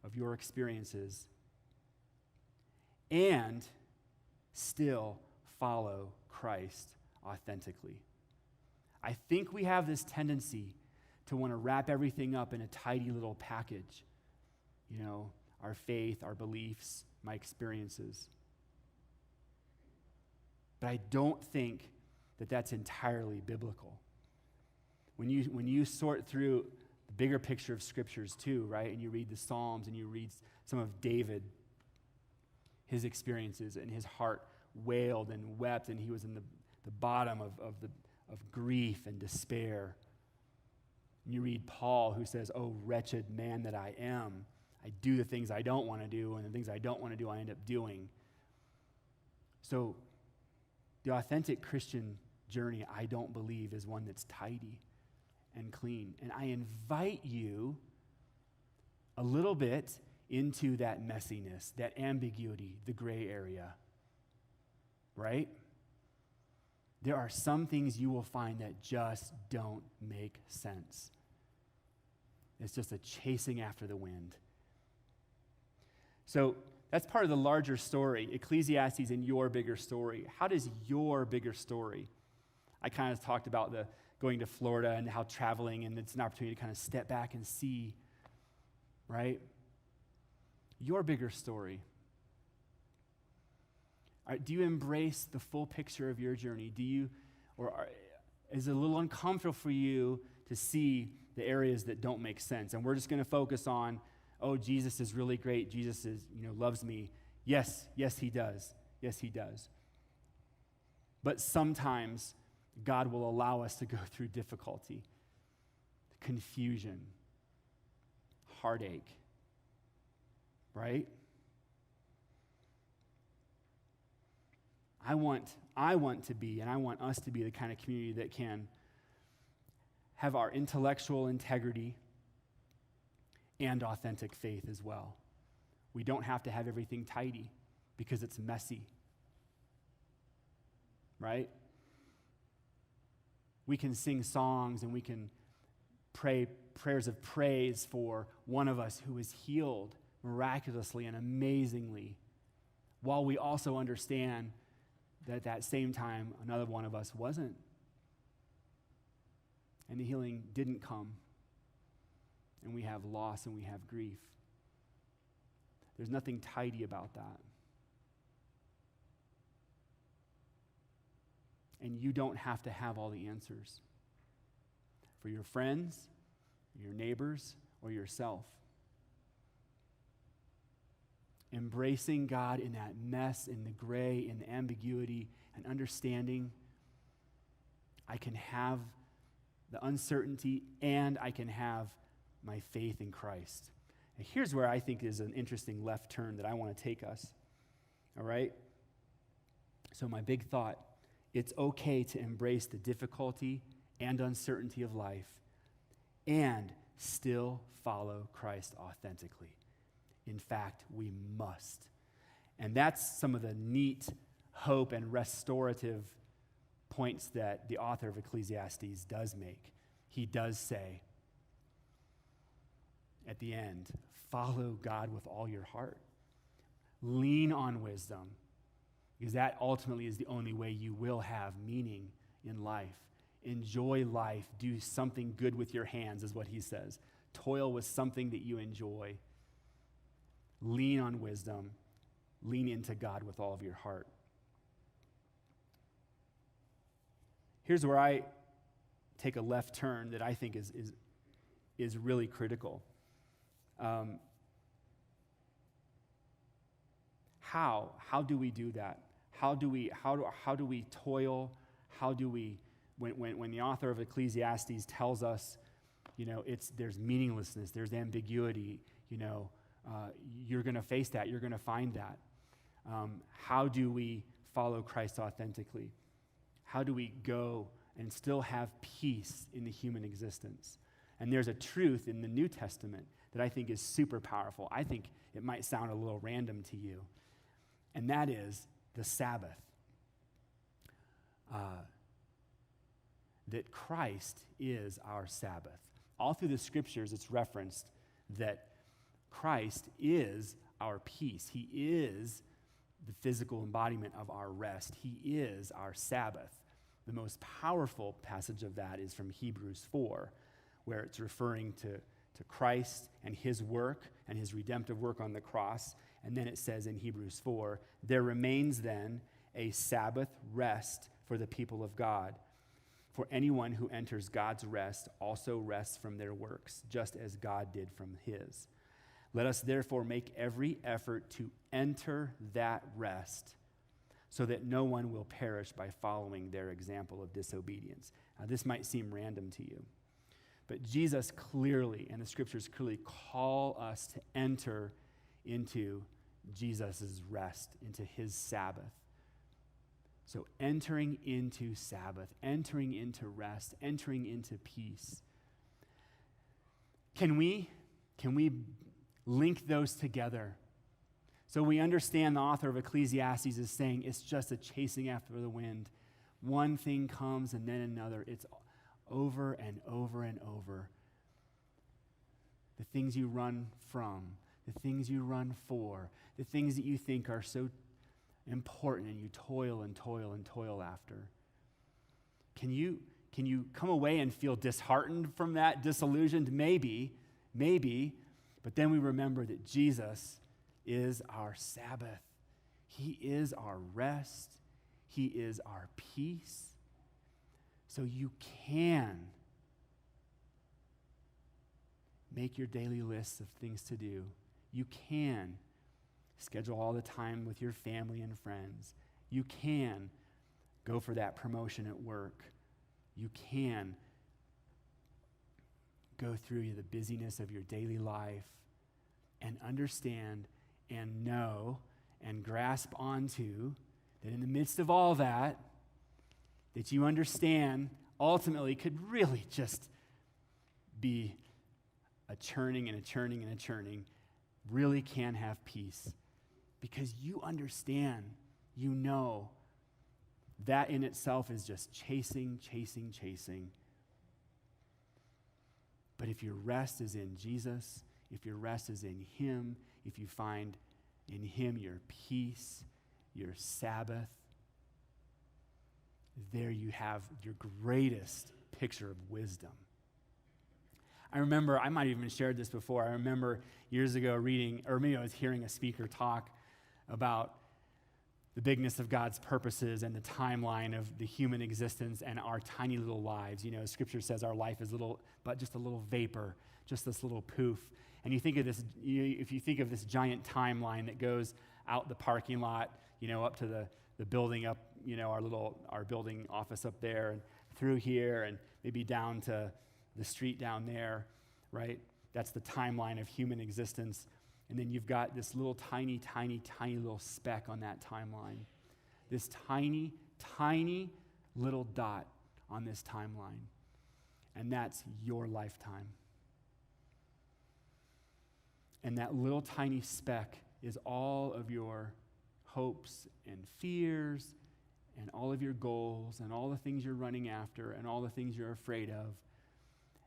of your experiences, and still follow Christ authentically. I think we have this tendency to want to wrap everything up in a tidy little package. You know, our faith, our beliefs, my experiences. But I don't think that that's entirely biblical. When you sort through the bigger picture of scriptures too, right, and you read the Psalms and you read some of David, his experiences, and his heart wailed and wept, and he was in the bottom of grief and despair. And you read Paul, who says, "Oh, wretched man that I am, I do the things I don't want to do, and the things I don't want to do, I end up doing." So the authentic Christian journey, I don't believe, is one that's tidy and clean. And I invite you a little bit into that messiness, that ambiguity, the gray area, right? There are some things you will find that just don't make sense. It's just a chasing after the wind. So that's part of the larger story, Ecclesiastes and your bigger story. How does your bigger story? I kind of talked about the going to Florida and how traveling, and it's an opportunity to kind of step back and see, right? Your bigger story. Do you embrace the full picture of your journey? Is it a little uncomfortable for you to see the areas that don't make sense? And we're just going to focus on, oh, Jesus is really great. Jesus loves me. Yes, he does. Yes, he does. But sometimes God will allow us to go through difficulty, confusion, heartache, right? I want to be, and I want us to be the kind of community that can have our intellectual integrity and authentic faith as well. We don't have to have everything tidy because it's messy, right? We can sing songs and we can pray prayers of praise for one of us who is healed miraculously and amazingly, while we also understand that at that same time, another one of us wasn't. And the healing didn't come. And we have loss and we have grief. There's nothing tidy about that. And you don't have to have all the answers for your friends, your neighbors, or yourself. Embracing God in that mess, in the gray, in the ambiguity, and understanding I can have the uncertainty and I can have my faith in Christ. And here's where I think is an interesting left turn that I want to take us. All right? So my big thought, it's okay to embrace the difficulty and uncertainty of life and still follow Christ authentically. In fact, we must. And that's some of the neat hope and restorative points that the author of Ecclesiastes does make. He does say at the end, follow God with all your heart. Lean on wisdom, because that ultimately is the only way you will have meaning in life. Enjoy life. Do something good with your hands, is what he says. Toil with something that you enjoy. Lean on wisdom. Lean into God with all of your heart. here's where I take a left turn that I think is really critical. How do we do that? How do we toil? How do we, when the author of Ecclesiastes tells us, there's meaninglessness, there's ambiguity, you're going to face that, you're going to find that. How do we follow Christ authentically? How do we go and still have peace in the human existence? And there's a truth in the New Testament that I think is super powerful. I think it might sound a little random to you, and that is the Sabbath. That Christ is our Sabbath. All through the scriptures, it's referenced that Christ is our peace. He is the physical embodiment of our rest. He is our Sabbath. The most powerful passage of that is from Hebrews 4, where it's referring to Christ and his work and his redemptive work on the cross. And then it says in Hebrews 4, there remains then a Sabbath rest for the people of God. For anyone who enters God's rest also rests from their works, just as God did from his. Let us therefore make every effort to enter that rest, so that no one will perish by following their example of disobedience. Now, this might seem random to you, but Jesus clearly, and the scriptures clearly call us to enter into Jesus' rest, into his Sabbath. So entering into Sabbath, entering into rest, entering into peace. Can we link those together? So we understand the author of Ecclesiastes is saying it's just a chasing after the wind. One thing comes and then another. It's over and over and over. The things you run from, the things you run for, the things that you think are so important and you toil and toil and toil after. Can you come away and feel disheartened from that, disillusioned? Maybe, but then we remember that Jesus is our Sabbath. He is our rest. He is our peace. So you can make your daily lists of things to do. You can schedule all the time with your family and friends. You can go for that promotion at work. You can go through the busyness of your daily life and understand and know and grasp onto that in the midst of all that you understand ultimately could really just be a churning and a churning and a churning, really can have peace. Because you understand, you know, that in itself is just chasing. But if your rest is in Jesus, if your rest is in him, if you find in him your peace, your Sabbath, there you have your greatest picture of wisdom. I remember, I might have even shared this before, I remember years ago reading, or maybe I was hearing a speaker talk about the bigness of God's purposes and the timeline of the human existence and our tiny little lives. Scripture says our life is but just a little vapor, just this little poof. And you think of this, if you think of this giant timeline that goes out the parking lot, up to the building up, our building office up there, and through here, and maybe down to the street down there, right? That's the timeline of human existence. And then you've got this little tiny little speck on that timeline. This tiny little dot on this timeline. And that's your lifetime. And that little tiny speck is all of your hopes and fears and all of your goals and all the things you're running after and all the things you're afraid of.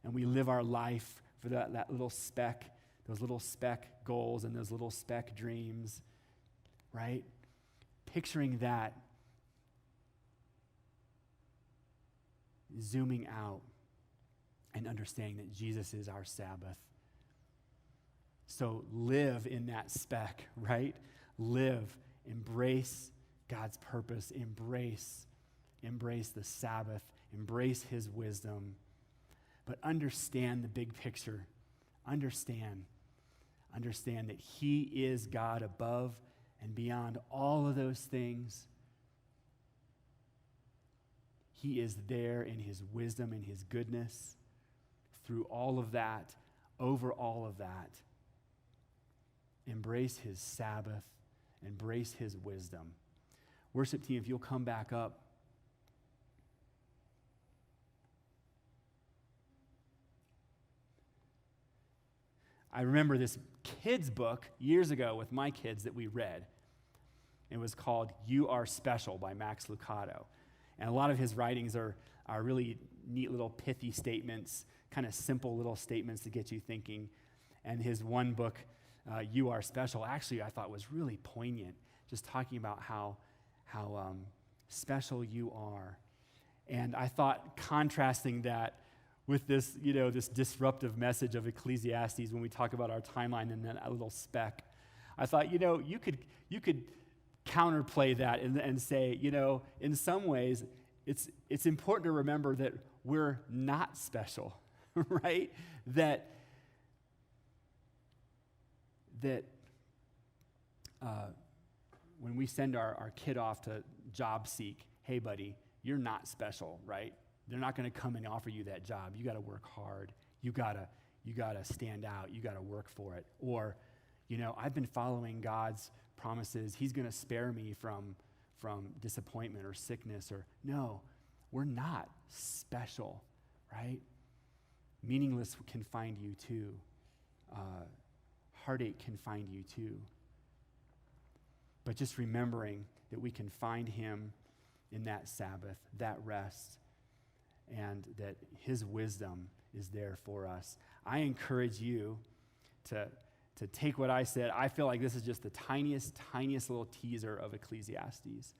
And we live our life for that little speck, those little speck goals and those little speck dreams, right? Picturing that, zooming out and understanding that Jesus is our Sabbath. So live in that speck, right? Live, embrace God's purpose, embrace the Sabbath, embrace his wisdom, but understand the big picture. Understand that he is God above and beyond all of those things. He is there in his wisdom and his goodness through all of that, over all of that. Embrace his Sabbath, embrace his wisdom. Worship team, if you'll come back up. I remember this kids' book years ago with my kids that we read. It was called You Are Special by Max Lucado. And a lot of his writings are really neat little pithy statements, kind of simple little statements to get you thinking. And his one book, You Are Special, actually I thought was really poignant, just talking about how special you are. And I thought contrasting that with this, this disruptive message of Ecclesiastes when we talk about our timeline and then a little speck, I thought, you could counterplay that and say, in some ways, it's important to remember that we're not special, right? That when we send our kid off to job seek, hey, buddy, you're not special, right? They're not going to come and offer you that job. You got to work hard. You got to stand out. You got to work for it. Or, I've been following God's promises. He's going to spare me from disappointment or sickness. Or no, we're not special, right? Meaningless can find you too. Heartache can find you too. But just remembering that we can find him in that Sabbath, that rest, and that his wisdom is there for us. I encourage you to take what I said. I feel like this is just the tiniest little teaser of Ecclesiastes.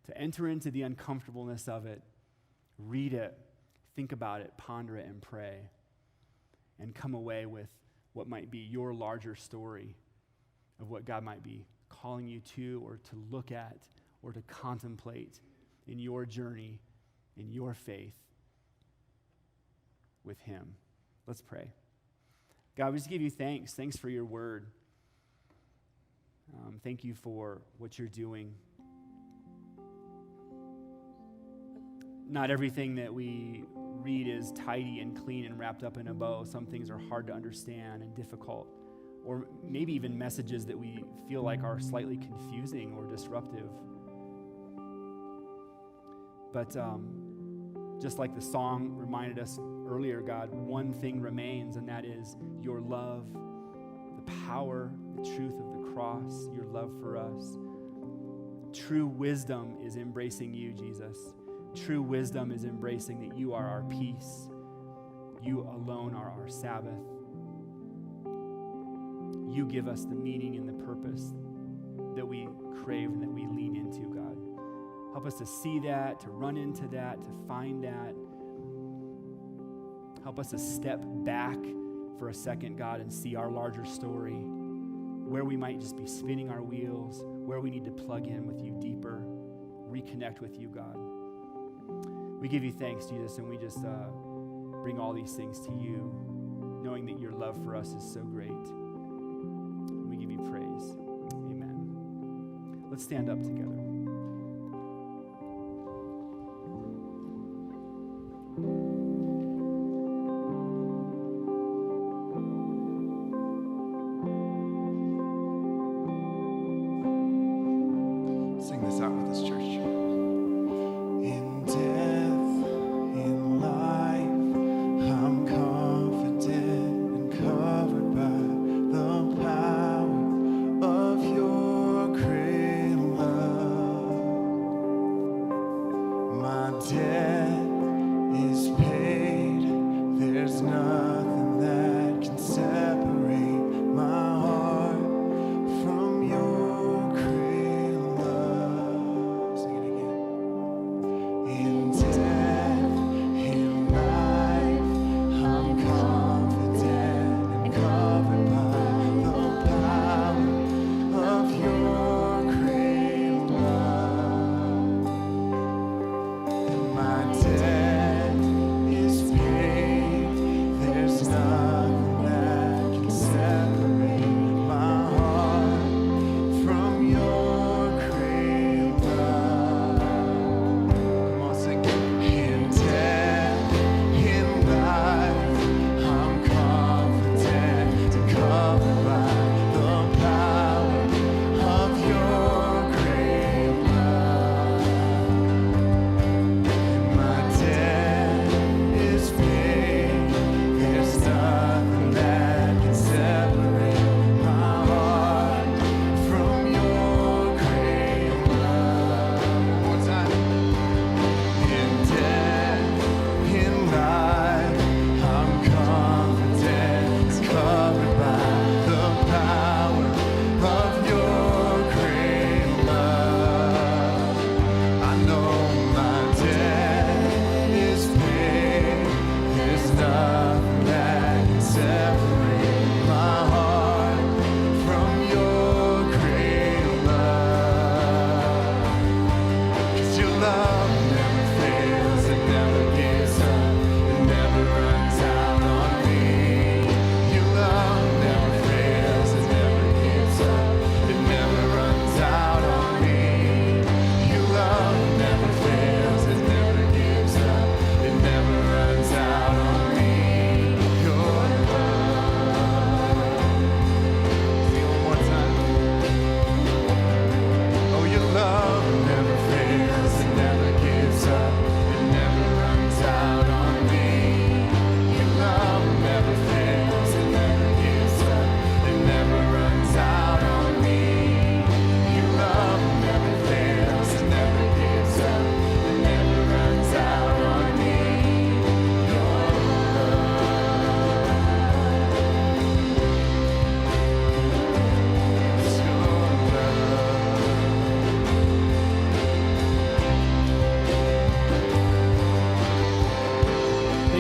To enter into the uncomfortableness of it, read it, think about it, ponder it, and pray, and come away with what might be your larger story of what God might be calling you to or to look at or to contemplate in your journey, in your faith with him. Let's pray. God, we just give you thanks. Thanks for your word. Thank you for what you're doing. Not everything that we read is tidy and clean and wrapped up in a bow. Some things are hard to understand and difficult, or maybe even messages that we feel like are slightly confusing or disruptive. But just like the song reminded us earlier, God, one thing remains, and that is your love, the power, the truth of the cross, your love for us. True wisdom is embracing you, Jesus. True wisdom is embracing that you are our peace. You alone are our Sabbath. You give us the meaning and the purpose that we crave and that we lean into, God. Help us to see that, to run into that, to find that. Help us to step back for a second, God, and see our larger story, where we might just be spinning our wheels, where we need to plug in with you deeper, reconnect with you, God. We give you thanks, Jesus, and we just bring all these things to you, knowing that your love for us is so great. We give you praise. Amen. Let's stand up together. Sing this out with us, church. In death, in life, I'm confident and covered by the power of your great love.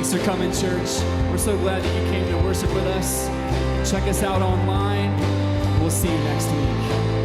Thanks for coming, church. We're so glad that you came to worship with us. Check us out online. We'll see you next week.